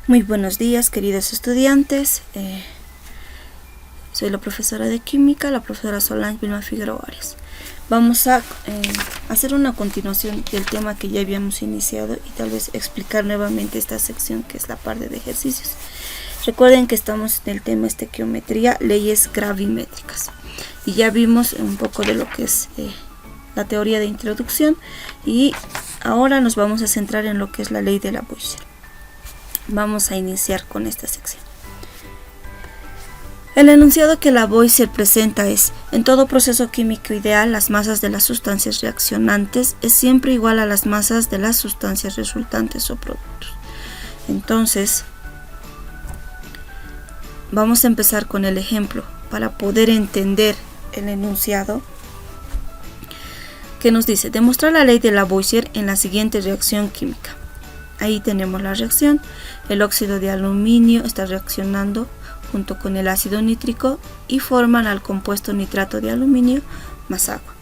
Muy buenos días, queridos estudiantes. Soy la profesora de química, la profesora Solange Vilma Figueroa Arias. Vamos a hacer una continuación del tema que ya habíamos iniciado y tal vez explicar nuevamente esta sección que es la parte de ejercicios. Recuerden que estamos en el tema estequiometría, leyes gravimétricas. Y ya vimos un poco de lo que es la teoría de introducción y ahora nos vamos a centrar en lo que es la ley de Lavoisier. Vamos a iniciar con esta sección. El enunciado que Lavoisier presenta es: en todo proceso químico ideal, las masas de las sustancias reaccionantes es siempre igual a las masas de las sustancias resultantes o productos. Entonces, vamos a empezar con el ejemplo para poder entender el enunciado que nos dice: demostrar la ley de Lavoisier en la siguiente reacción química. Ahí tenemos la reacción. El óxido de aluminio está reaccionando junto con el ácido nítrico y forman al compuesto nitrato de aluminio más agua.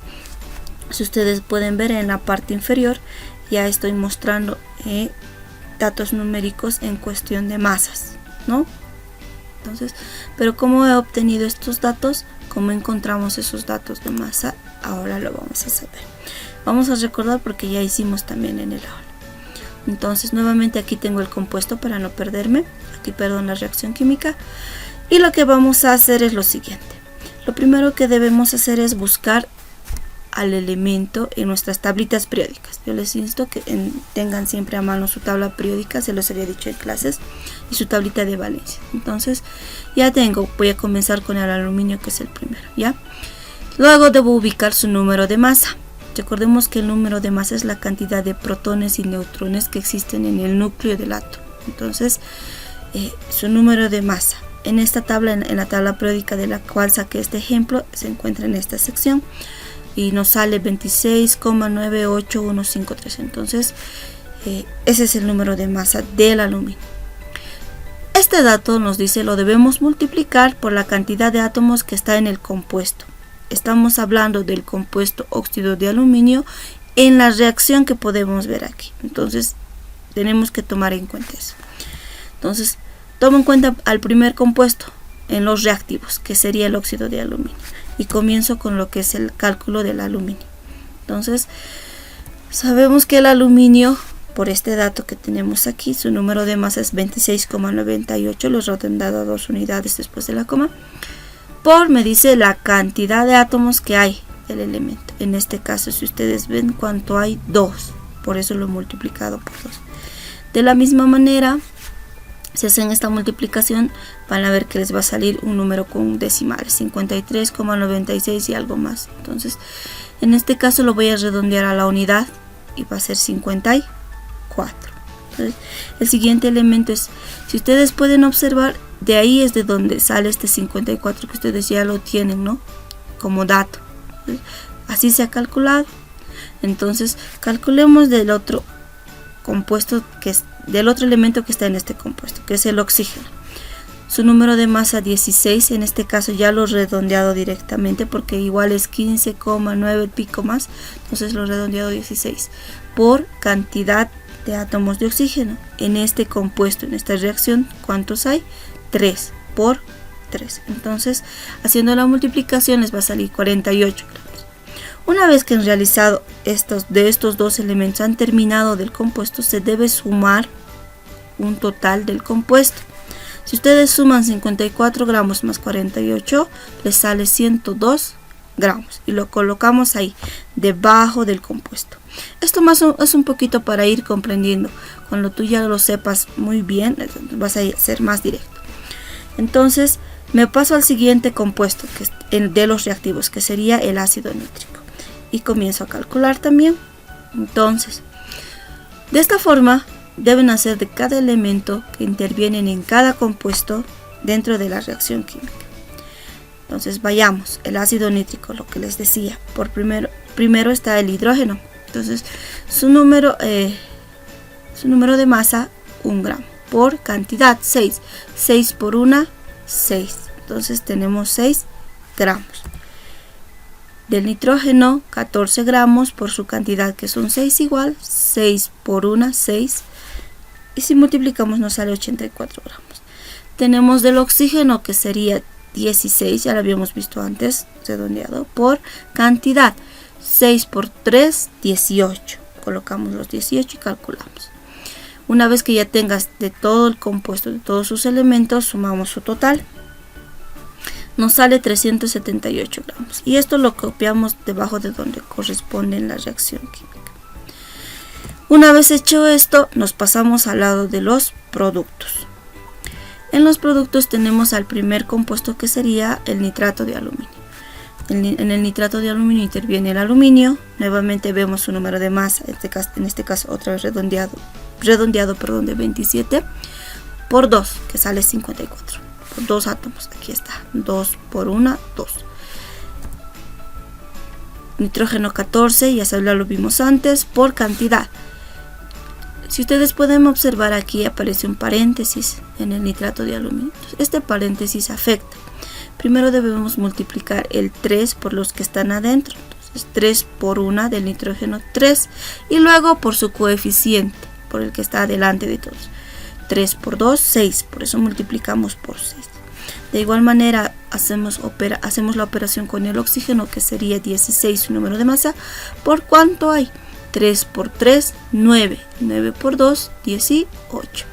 Si ustedes pueden ver en la parte inferior, ya estoy mostrando datos numéricos en cuestión de masas, ¿no? Entonces, pero ¿cómo he obtenido estos datos? ¿Cómo encontramos esos datos de masa? Ahora lo vamos a saber. Vamos a recordar porque ya hicimos también en el aula. Entonces, nuevamente aquí tengo el compuesto para no perderme. Aquí perdón la reacción química. Y lo que vamos a hacer es lo siguiente. Lo primero que debemos hacer es buscar al elemento en nuestras tablitas periódicas. Yo les insto que tengan siempre a mano su tabla periódica, se los había dicho en clases, y su tablita de valencia. Entonces, ya tengo, voy a comenzar con el aluminio, que es el primero, ¿ya? Luego debo ubicar su número de masa. Recordemos que el número de masa es la cantidad de protones y neutrones que existen en el núcleo del átomo. Entonces, su número de masa. En esta tabla, en la tabla periódica de la cual saqué este ejemplo, se encuentra en esta sección y nos sale 26,98153. Entonces, ese es el número de masa del aluminio. Este dato nos dice lo debemos multiplicar por la cantidad de átomos que está en el compuesto. Estamos hablando del compuesto óxido de aluminio en la reacción que podemos ver aquí. Entonces, tenemos que tomar en cuenta eso. Entonces, tomo en cuenta al primer compuesto en los reactivos, que sería el óxido de aluminio. Y comienzo con lo que es el cálculo del aluminio. Entonces, sabemos que el aluminio, por este dato que tenemos aquí, su número de masa es 26,98, lo he redondado a 2 unidades después de la coma. Por, me dice la cantidad de átomos que hay del elemento. En este caso, si ustedes ven cuánto hay, 2. Por eso lo he multiplicado por 2. De la misma manera, si hacen esta multiplicación, van a ver que les va a salir un número con decimales, 53,96 y algo más. Entonces, en este caso lo voy a redondear a la unidad y va a ser 54. Entonces, el siguiente elemento es, si ustedes pueden observar, de ahí es de donde sale este 54 que ustedes ya lo tienen, ¿no? Como dato. Así se ha calculado. Entonces, calculemos del otro compuesto que es del otro elemento que está en este compuesto, que es el oxígeno. Su número de masa 16, en este caso ya lo he redondeado directamente porque igual es 15,9 pico más, entonces lo he redondeado 16 por cantidad de átomos de oxígeno. En este compuesto, en esta reacción, ¿cuántos hay? 3 por 3. Entonces, haciendo la multiplicación les va a salir 48 gramos. Una vez que han realizado estos dos elementos han terminado del compuesto, se debe sumar un total del compuesto. Si ustedes suman 54 gramos más 48, les sale 102 gramos y lo colocamos ahí, debajo del compuesto. Esto más es un poquito para ir comprendiendo. Cuando tú ya lo sepas muy bien, vas a ser más directo. Entonces, me paso al siguiente compuesto que es de los reactivos, que sería el ácido nítrico. Y comienzo a calcular también. Entonces, de esta forma, deben hacer de cada elemento que intervienen en cada compuesto dentro de la reacción química. Entonces, vayamos. El ácido nítrico, lo que les decía. Por primero está el hidrógeno. Entonces, su número de masa, 1 gramo. Por cantidad, 6. 6 por 1, 6. Entonces tenemos 6 gramos. Del nitrógeno, 14 gramos por su cantidad, que son 6 igual. 6 por 1, 6 y si multiplicamos nos sale 84 gramos. Tenemos del oxígeno, que sería 16, ya lo habíamos visto antes, redondeado, por cantidad. 6 por 3, 18. Colocamos los 18 y calculamos. Una vez que ya tengas de todo el compuesto, de todos sus elementos, sumamos su total. Nos sale 378 gramos. Y esto lo copiamos debajo de donde corresponde en la reacción química. Una vez hecho esto, nos pasamos al lado de los productos. En los productos tenemos al primer compuesto, que sería el nitrato de aluminio. En el nitrato de aluminio interviene el aluminio. Nuevamente vemos su número de masa, en este caso otra vez redondeado de 27 por 2, que sale 54. Por 2 átomos, aquí está, 2 por 1, 2. Nitrógeno 14, ya lo vimos antes, por cantidad. Si ustedes pueden observar, aquí aparece un paréntesis en el nitrato de aluminio. Este paréntesis afecta. Primero debemos multiplicar el 3 por los que están adentro. Entonces 3 por 1 del nitrógeno 3, y luego por su coeficiente, por el que está adelante de todos. 3 por 2, 6, por eso multiplicamos por 6. De igual manera hacemos la operación con el oxígeno, que sería 16 su número de masa. ¿Por cuánto hay? 3 por 3, 9. 9 por 2, 18.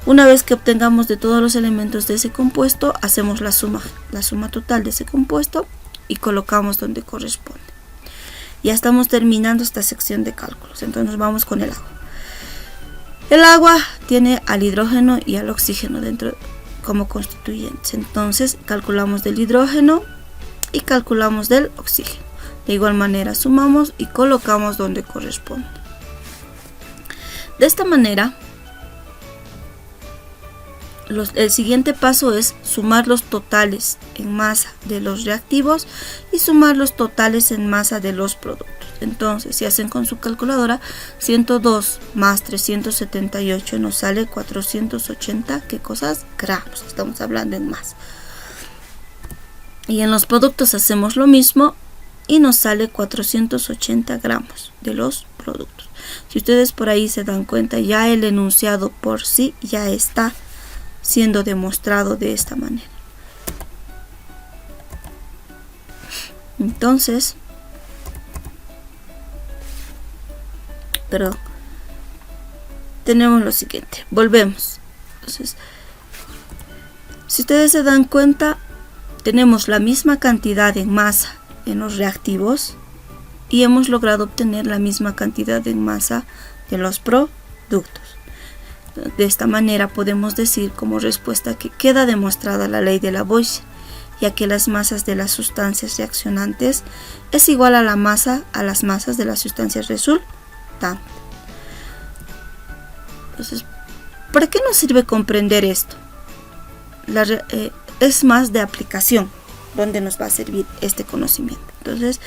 Una vez que obtengamos de todos los elementos de ese compuesto, hacemos la suma total de ese compuesto y colocamos donde corresponde. Ya estamos terminando esta sección de cálculos, entonces nos vamos con el agua. El agua tiene al hidrógeno y al oxígeno dentro como constituyentes. Entonces calculamos del hidrógeno y calculamos del oxígeno. De igual manera sumamos y colocamos donde corresponde. De esta manera, el siguiente paso es sumar los totales en masa de los reactivos y sumar los totales en masa de los productos. Entonces, si hacen con su calculadora, 102 más 378 nos sale 480, ¿qué cosas? Gramos. Estamos hablando en masa. Y en los productos hacemos lo mismo y nos sale 480 gramos de los productos. Si ustedes por ahí se dan cuenta, ya el enunciado por sí ya está siendo demostrado de esta manera. Entonces, tenemos lo siguiente. Volvemos. Entonces, si ustedes se dan cuenta, tenemos la misma cantidad en masa en los reactivos y hemos logrado obtener la misma cantidad en masa de los productos. De esta manera podemos decir como respuesta que queda demostrada la ley de Lavoisier, ya que las masas de las sustancias reaccionantes es igual a las masas de las sustancias resultantes. Entonces, ¿para qué nos sirve comprender esto? Es más de aplicación donde nos va a servir este conocimiento. Entonces,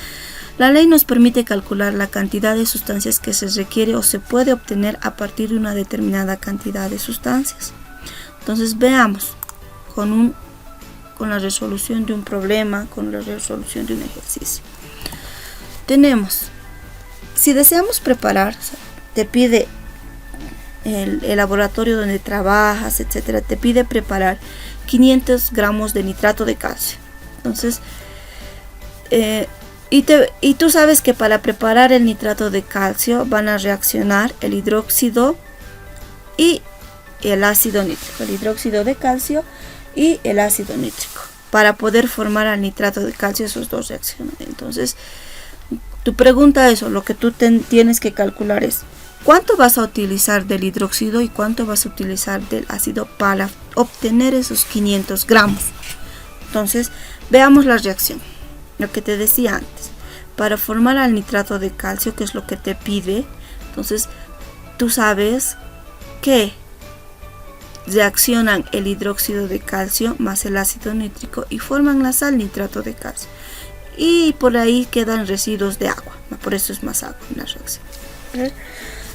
la ley nos permite calcular la cantidad de sustancias que se requiere o se puede obtener a partir de una determinada cantidad de sustancias. Entonces veamos con la resolución de un problema, con la resolución de un ejercicio. Tenemos, si deseamos preparar, te pide el laboratorio donde trabajas, etcétera, te pide preparar 500 gramos de nitrato de calcio. Entonces, y tú sabes que para preparar el nitrato de calcio van a reaccionar el hidróxido y el ácido nítrico, el hidróxido de calcio y el ácido nítrico, para poder formar al nitrato de calcio. Esos dos reaccionan. Entonces, tu pregunta es, o lo que tú tienes que calcular es, ¿cuánto vas a utilizar del hidróxido y cuánto vas a utilizar del ácido para obtener esos 500 gramos? Entonces, veamos la reacción. Lo que te decía antes, para formar al nitrato de calcio, que es lo que te pide, entonces tú sabes que reaccionan el hidróxido de calcio más el ácido nítrico y forman la sal nitrato de calcio, y por ahí quedan residuos de agua, por eso es más agua en la reacción.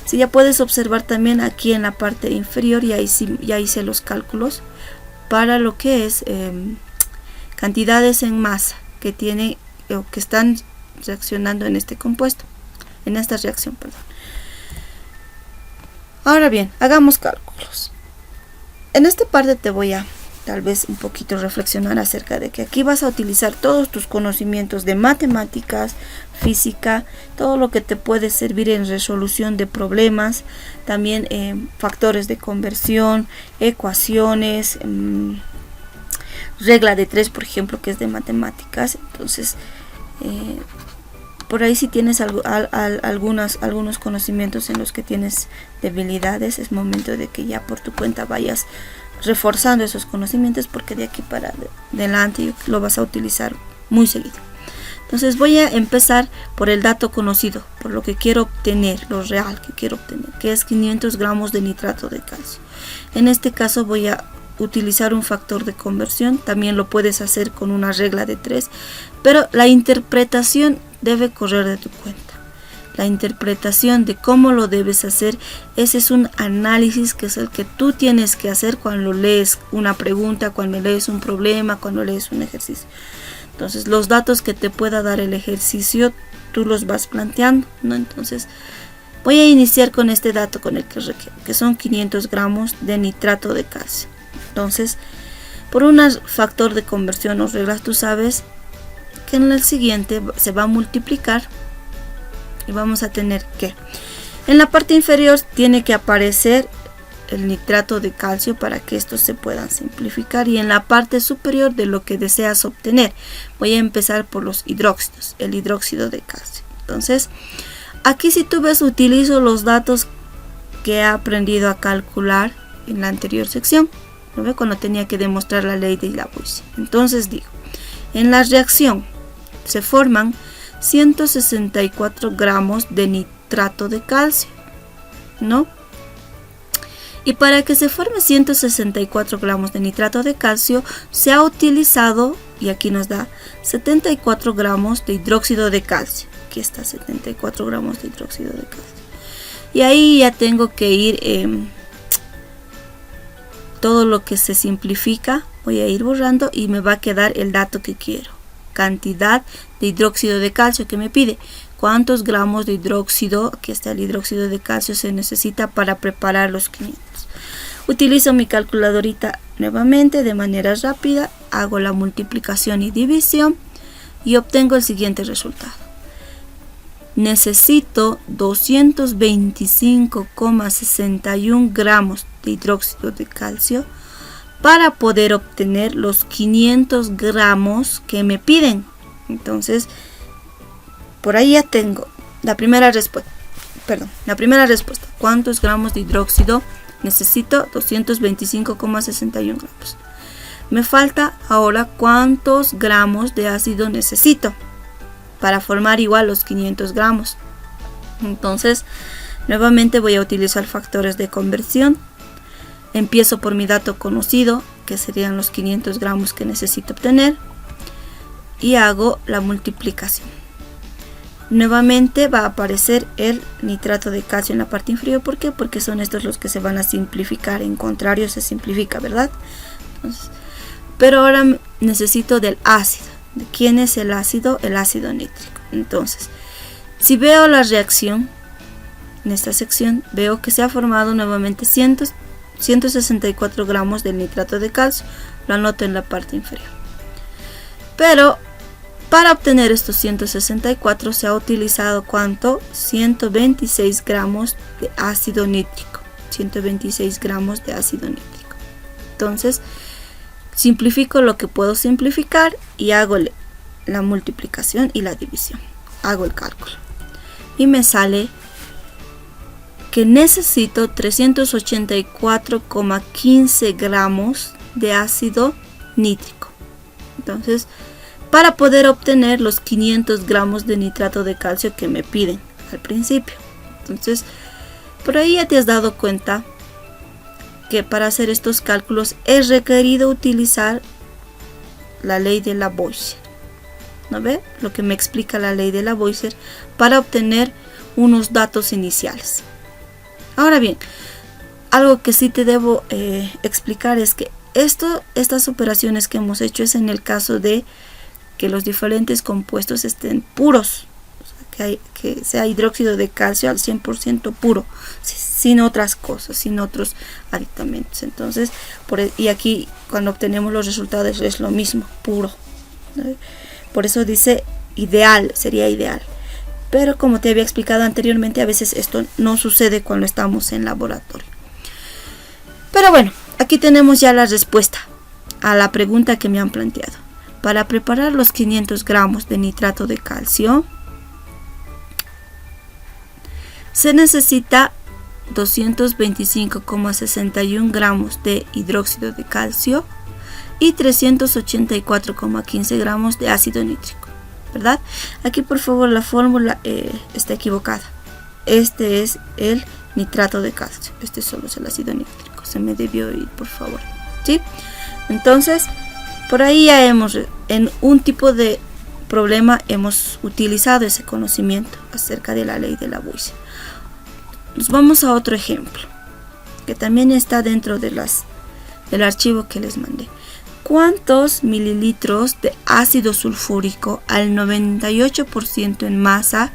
Si ya puedes observar también aquí en la parte inferior, ya hice los cálculos para lo que es cantidades en masa que tiene o que están reaccionando en este compuesto, en esta reacción, perdón. Ahora bien, hagamos cálculos. En esta parte te voy a tal vez un poquito reflexionar acerca de que aquí vas a utilizar todos tus conocimientos de matemáticas, física, todo lo que te puede servir en resolución de problemas, también factores de conversión, ecuaciones, regla de 3, por ejemplo, que es de matemáticas. Entonces, por ahí si tienes algunos conocimientos en los que tienes debilidades, es momento de que ya por tu cuenta vayas reforzando esos conocimientos, porque de aquí para adelante lo vas a utilizar muy seguido. Entonces voy a empezar por el dato conocido, por lo que quiero obtener, lo real que quiero obtener, que es 500 gramos de nitrato de calcio. En este caso voy a utilizar un factor de conversión, también lo puedes hacer con una regla de 3, pero la interpretación debe correr de tu cuenta. La interpretación de cómo lo debes hacer, ese es un análisis que es el que tú tienes que hacer cuando lees una pregunta, cuando lees un problema, cuando lees un ejercicio. Entonces los datos que te pueda dar el ejercicio, tú los vas planteando, ¿no? Entonces voy a iniciar con este dato con el que son 500 gramos de nitrato de calcio. Entonces, por un factor de conversión o reglas, tú sabes que en el siguiente se va a multiplicar y vamos a tener que en la parte inferior tiene que aparecer el nitrato de calcio para que estos se puedan simplificar, y en la parte superior de lo que deseas obtener voy a empezar por los hidróxidos, el hidróxido de calcio. Entonces aquí, si tú ves, utilizo los datos que he aprendido a calcular en la anterior sección, ¿no ve? Cuando tenía que demostrar la ley de Lavoisier. Entonces digo, en la reacción se forman 164 gramos de nitrato de calcio, ¿no? Y para que se forme 164 gramos de nitrato de calcio se ha utilizado, y aquí nos da 74 gramos de hidróxido de calcio. Aquí está, 74 gramos de hidróxido de calcio. Y ahí ya tengo que ir, todo lo que se simplifica, voy a ir borrando y me va a quedar el dato que quiero. Cantidad de hidróxido de calcio que me pide. ¿Cuántos gramos de hidróxido? Aquí está el hidróxido de calcio se necesita para preparar los 500. Utilizo mi calculadorita nuevamente de manera rápida, hago la multiplicación y división y obtengo el siguiente resultado. Necesito 225,61 gramos de hidróxido de calcio para poder obtener los 500 gramos que me piden. Entonces, por ahí ya tengo la primera respuesta. ¿Cuántos gramos de hidróxido necesito? 225,61 gramos. Me falta ahora cuántos gramos de ácido necesito para formar igual los 500 gramos. Entonces, nuevamente voy a utilizar factores de conversión. Empiezo por mi dato conocido, que serían los 500 gramos que necesito obtener, y hago la multiplicación. Nuevamente va a aparecer el nitrato de calcio en la parte inferior. ¿Por qué? Porque son estos los que se van a simplificar. En contrario se simplifica, ¿verdad? Entonces, pero ahora necesito del ácido. ¿De quién es el ácido? El ácido nítrico. Entonces, si veo la reacción en esta sección, veo que se ha formado nuevamente 164 gramos de nitrato de calcio. Lo anoto en la parte inferior. Pero para obtener estos 164 se ha utilizado ¿cuánto? 126 gramos de ácido nítrico. 126 gramos de ácido nítrico. Entonces, simplifico lo que puedo simplificar y hago la multiplicación y la división. Hago el cálculo. Y me sale que necesito 384,15 gramos de ácido nítrico. Entonces, para poder obtener los 500 gramos de nitrato de calcio que me piden al principio. Entonces, por ahí ya te has dado cuenta que para hacer estos cálculos es requerido utilizar la ley de Lavoisier. ¿No ve? Lo que me explica la ley de Lavoisier para obtener unos datos iniciales. Ahora bien, algo que sí te debo explicar es que estas operaciones que hemos hecho es en el caso de que los diferentes compuestos estén puros, o sea, que sea hidróxido de calcio al 100% puro, sin otras cosas, sin otros aditamentos. Entonces, y aquí cuando obtenemos los resultados es lo mismo, puro, ¿no? Por eso dice ideal, sería ideal. Pero como te había explicado anteriormente, a veces esto no sucede cuando estamos en laboratorio. Pero bueno, aquí tenemos ya la respuesta a la pregunta que me han planteado. Para preparar los 500 gramos de nitrato de calcio, se necesita 225,61 gramos de hidróxido de calcio y 384,15 gramos de ácido nítrico, ¿verdad? Aquí por favor la fórmula está equivocada. Este es el nitrato de calcio, este solo es el ácido nítrico, se me debió ir, por favor, ¿sí? Entonces, por ahí ya en un tipo de problema hemos utilizado ese conocimiento acerca de la ley de Lavoisier. Nos vamos a otro ejemplo, que también está dentro de del archivo que les mandé. ¿Cuántos mililitros de ácido sulfúrico al 98% en masa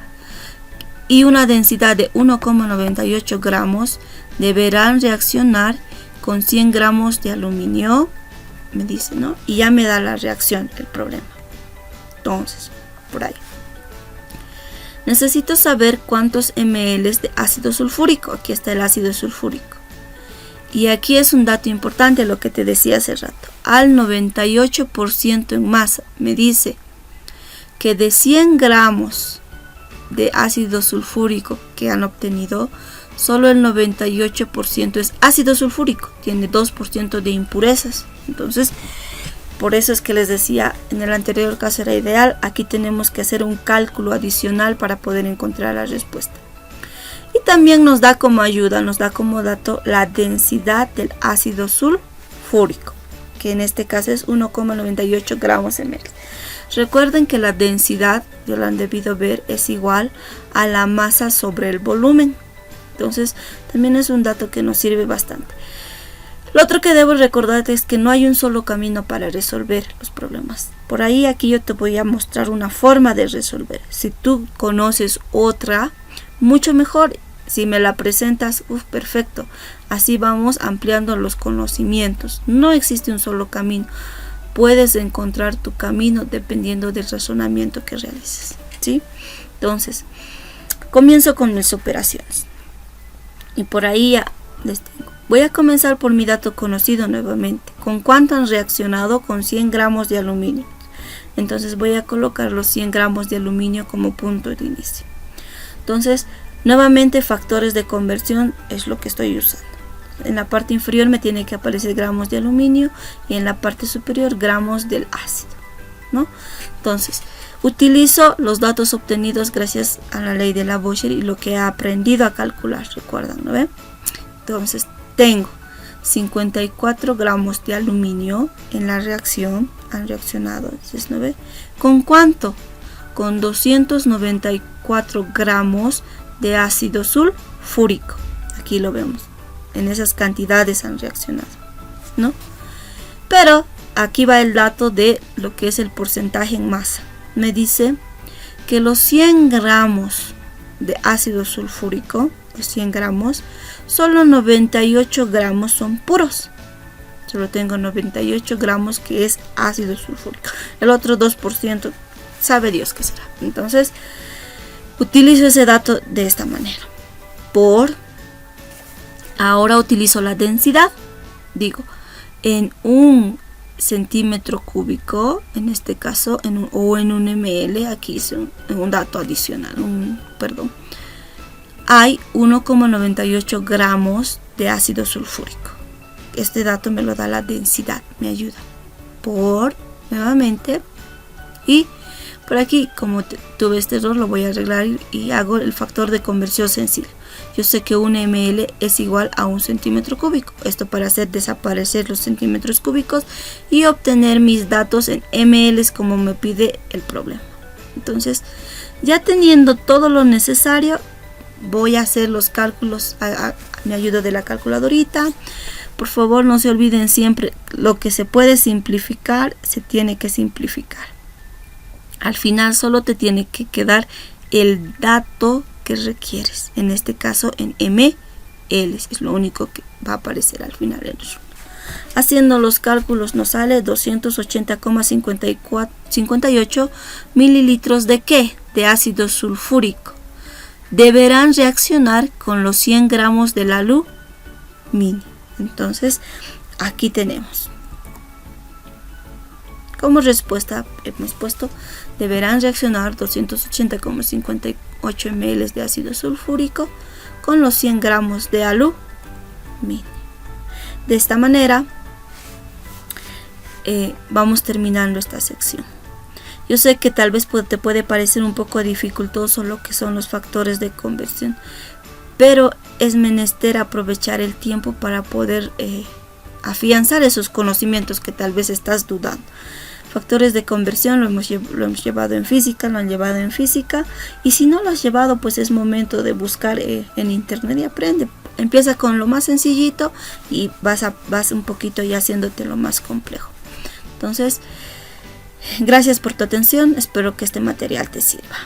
y una densidad de 1,98 gramos deberán reaccionar con 100 gramos de aluminio? Me dice, ¿no? Y ya me da la reacción, el problema. Entonces, por ahí. Necesito saber cuántos ml de ácido sulfúrico. Aquí está el ácido sulfúrico. Y aquí es un dato importante lo que te decía hace rato. Al 98% en masa. Me dice que de 100 gramos de ácido sulfúrico que han obtenido, solo el 98% es ácido sulfúrico. Tiene 2% de impurezas. Entonces, por eso es que les decía, en el anterior caso era ideal. Aquí tenemos que hacer un cálculo adicional para poder encontrar la respuesta. Y también nos da como ayuda, nos da como dato la densidad del ácido sulfúrico, que en este caso es 1,98 gramos ml. Recuerden que la densidad, ya lo han debido ver, es igual a la masa sobre el volumen. Entonces, también es un dato que nos sirve bastante. Lo otro que debo recordarte es que no hay un solo camino para resolver los problemas. Por ahí aquí yo te voy a mostrar una forma de resolver. Si tú conoces otra, mucho mejor. Si me la presentas, perfecto. Así vamos ampliando los conocimientos. No existe un solo camino. Puedes encontrar tu camino dependiendo del razonamiento que realices, ¿sí? Entonces, comienzo con mis operaciones. Y por ahí ya les tengo. Voy a comenzar por mi dato conocido nuevamente. ¿Con cuánto han reaccionado? Con 100 gramos de aluminio. Entonces voy a colocar los 100 gramos de aluminio como punto de inicio. Entonces, nuevamente factores de conversión es lo que estoy usando. En la parte inferior me tiene que aparecer gramos de aluminio y en la parte superior gramos del ácido, ¿no? Entonces, utilizo los datos obtenidos gracias a la ley de Lavoisier y lo que he aprendido a calcular, recuerdan, ¿no ven? Entonces, tengo 54 gramos de aluminio en la reacción, han reaccionado, entonces, ¿no ve? ¿Con cuánto? Con 294 gramos de ácido sulfúrico. Aquí lo vemos. En esas cantidades han reaccionado, ¿no? Pero aquí va el dato de lo que es el porcentaje en masa. Me dice que los 100 gramos de ácido sulfúrico, los 100 gramos, solo 98 gramos son puros. Solo tengo 98 gramos que es ácido sulfúrico. El otro 2%, sabe Dios qué será. Entonces, utilizo ese dato de esta manera. Ahora utilizo la densidad. Digo, en un centímetro cúbico, en este caso, o en un ml, aquí es un dato adicional, hay 1,98 gramos de ácido sulfúrico. Este dato me lo da la densidad, me ayuda. Nuevamente, y por aquí, como tuve este error, lo voy a arreglar y hago el factor de conversión sencillo. Yo sé que un ml es igual a un centímetro cúbico. Esto para hacer desaparecer los centímetros cúbicos y obtener mis datos en ml como me pide el problema. Entonces, ya teniendo todo lo necesario, voy a hacer los cálculos a mi ayuda de la calculadorita. Por favor, no se olviden siempre, lo que se puede simplificar, se tiene que simplificar. Al final solo te tiene que quedar el dato que requieres. En este caso en ml es lo único que va a aparecer al final del resultado. Haciendo los cálculos nos sale 280,58 mililitros de ¿qué? De ácido sulfúrico. Deberán reaccionar con los 100 gramos del aluminio. Entonces aquí tenemos como respuesta hemos puesto deberán reaccionar 280,58 ml de ácido sulfúrico con los 100 gramos de aluminio. De esta manera vamos terminando esta sección. Yo sé que tal vez te puede parecer un poco dificultoso lo que son los factores de conversión, pero es menester aprovechar el tiempo para poder afianzar esos conocimientos que tal vez estás dudando. Factores de conversión lo hemos llevado en física, lo han llevado en física, y si no lo has llevado, pues es momento de buscar en internet y aprende. Empieza con lo más sencillito y vas un poquito ya haciéndote lo más complejo. Entonces, gracias por tu atención, espero que este material te sirva.